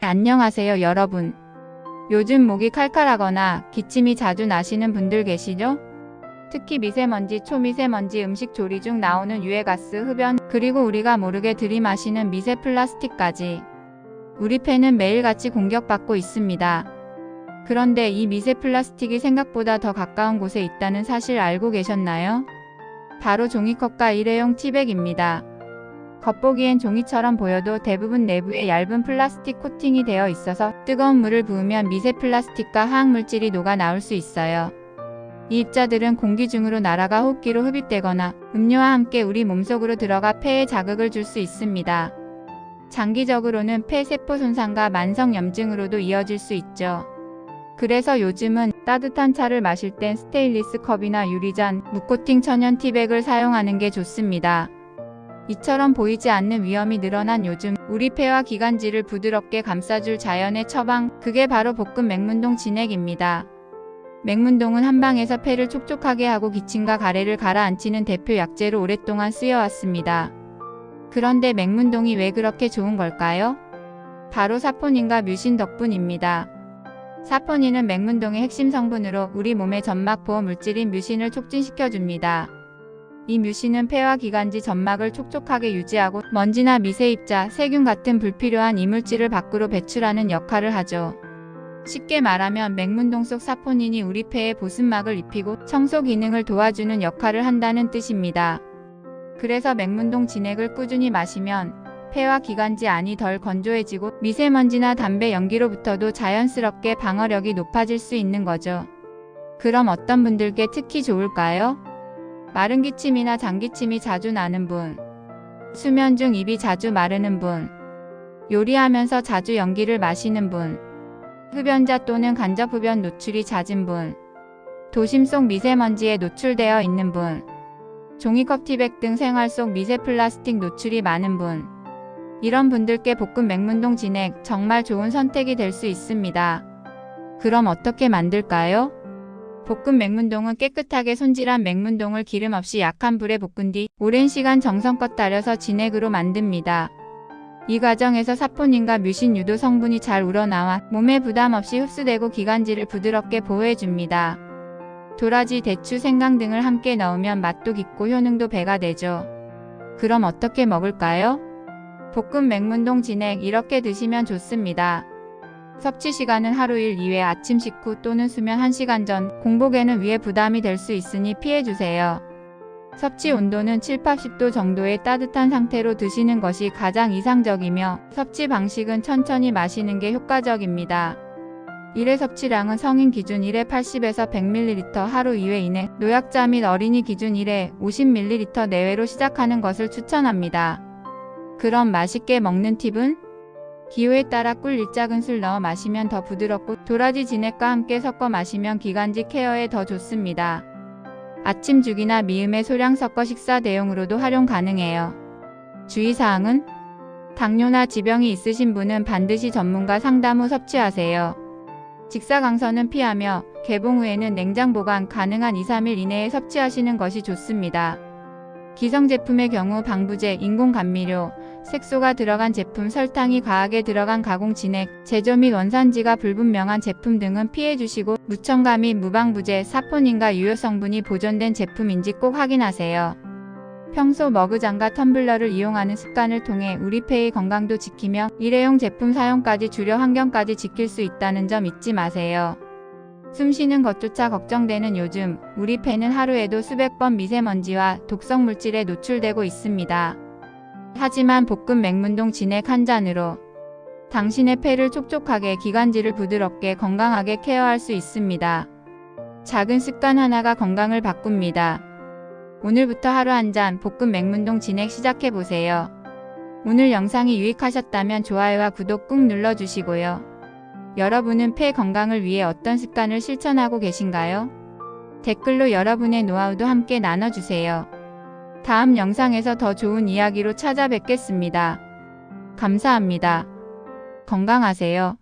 안녕하세요 여러분. 요즘 목이 칼칼하거나 기침이 자주 나시는 분들 계시죠? 특히 미세먼지, 초미세먼지, 음식 조리 중 나오는 유해가스, 흡연, 그리고 우리가 모르게 들이마시는 미세 플라스틱까지 우리 폐는 매일같이 공격받고 있습니다. 그런데 이 미세 플라스틱이 생각보다 더 가까운 곳에 있다는 사실 알고 계셨나요? 바로 종이컵과 일회용 티백입니다. 겉보기엔 종이처럼 보여도 대부분 내부에 얇은 플라스틱 코팅이 되어 있어서 뜨거운 물을 부으면 미세 플라스틱과 화학물질이 녹아 나올 수 있어요. 이 입자들은 공기 중으로 날아가 호흡기로 흡입되거나 음료와 함께 우리 몸속으로 들어가 폐에 자극을 줄 수 있습니다. 장기적으로는 폐 세포 손상과 만성염증으로도 이어질 수 있죠. 그래서 요즘은 따뜻한 차를 마실 땐 스테인리스 컵이나 유리잔, 무코팅 천연 티백을 사용하는 게 좋습니다. 이처럼 보이지 않는 위험이 늘어난 요즘 우리 폐와 기관지를 부드럽게 감싸줄 자연의 처방, 그게 바로 볶음 맹문동 진액입니다. 맹문동은 한방에서 폐를 촉촉하게 하고 기침과 가래를 가라앉히는 대표 약재로 오랫동안 쓰여왔습니다. 그런데 맹문동이 왜 그렇게 좋은 걸까요? 바로 사포닌과 뮤신 덕분입니다. 사포닌은 맹문동의 핵심 성분으로 우리 몸의 점막 보호 물질인 뮤신을 촉진시켜줍니다. 이 뮤신은 폐와 기관지 점막을 촉촉하게 유지하고 먼지나 미세입자, 세균 같은 불필요한 이물질을 밖으로 배출하는 역할을 하죠. 쉽게 말하면 맹문동 속 사포닌이 우리 폐에 보습막을 입히고 청소 기능을 도와주는 역할을 한다는 뜻입니다. 그래서 맹문동 진액을 꾸준히 마시면 폐와 기관지 안이 덜 건조해지고 미세먼지나 담배 연기로부터도 자연스럽게 방어력이 높아질 수 있는 거죠. 그럼 어떤 분들께 특히 좋을까요? 마른 기침이나 장기침이 자주 나는 분, 수면 중 입이 자주 마르는 분, 요리하면서 자주 연기를 마시는 분, 흡연자 또는 간접흡연 노출이 잦은 분, 도심 속 미세먼지에 노출되어 있는 분, 종이컵 티백 등 생활 속 미세 플라스틱 노출이 많은 분, 이런 분들께 볶음 맹문동 진액 정말 좋은 선택이 될 수 있습니다. 그럼 어떻게 만들까요? 볶음 맹문동은 깨끗하게 손질한 맹문동을 기름 없이 약한 불에 볶은 뒤 오랜 시간 정성껏 달여서 진액으로 만듭니다. 이 과정에서 사포닌과 뮤신 유도 성분이 잘 우러나와 몸에 부담 없이 흡수되고 기관지를 부드럽게 보호해줍니다. 도라지, 대추, 생강 등을 함께 넣으면 맛도 깊고 효능도 배가 되죠. 그럼 어떻게 먹을까요? 볶음 맹문동 진액 이렇게 드시면 좋습니다. 섭취 시간은 하루 1, 2회 아침 식후 또는 수면 1시간 전, 공복에는 위에 부담이 될 수 있으니 피해주세요. 섭취 온도는 7, 80도 정도의 따뜻한 상태로 드시는 것이 가장 이상적이며 섭취 방식은 천천히 마시는 게 효과적입니다. 1회 섭취량은 성인 기준 1회 80에서 100ml 하루 2회 이내, 노약자 및 어린이 기준 1회 50ml 내외로 시작하는 것을 추천합니다. 그럼 맛있게 먹는 팁은? 기호에 따라 꿀 1작은술 넣어 마시면 더 부드럽고 도라지 진액과 함께 섞어 마시면 기관지 케어에 더 좋습니다. 아침 죽이나 미음에 소량 섞어 식사 대용으로도 활용 가능해요. 주의사항은? 당뇨나 지병이 있으신 분은 반드시 전문가 상담 후 섭취하세요. 직사광선은 피하며 개봉 후에는 냉장 보관 가능한 2, 3일 이내에 섭취하시는 것이 좋습니다. 기성 제품의 경우 방부제, 인공감미료, 색소가 들어간 제품, 설탕이 과하게 들어간 가공 진액, 제조 및 원산지가 불분명한 제품 등은 피해주시고 무첨가 및 무방부제, 사포닌과 유효 성분이 보존된 제품인지 꼭 확인하세요. 평소 머그잔과 텀블러를 이용하는 습관을 통해 우리 폐의 건강도 지키며 일회용 제품 사용까지 줄여 환경까지 지킬 수 있다는 점 잊지 마세요. 숨쉬는 것조차 걱정되는 요즘 우리 폐는 하루에도 수백 번 미세먼지와 독성 물질에 노출되고 있습니다. 하지만 볶음 맹문동 진액 한 잔으로 당신의 폐를 촉촉하게, 기관지를 부드럽게, 건강하게 케어할 수 있습니다. 작은 습관 하나가 건강을 바꿉니다. 오늘부터 하루 한 잔 볶음 맹문동 진액 시작해보세요. 오늘 영상이 유익하셨다면 좋아요와 구독 꾹 눌러주시고요. 여러분은 폐 건강을 위해 어떤 습관을 실천하고 계신가요? 댓글로 여러분의 노하우도 함께 나눠주세요. 다음 영상에서 더 좋은 이야기로 찾아뵙겠습니다. 감사합니다. 건강하세요.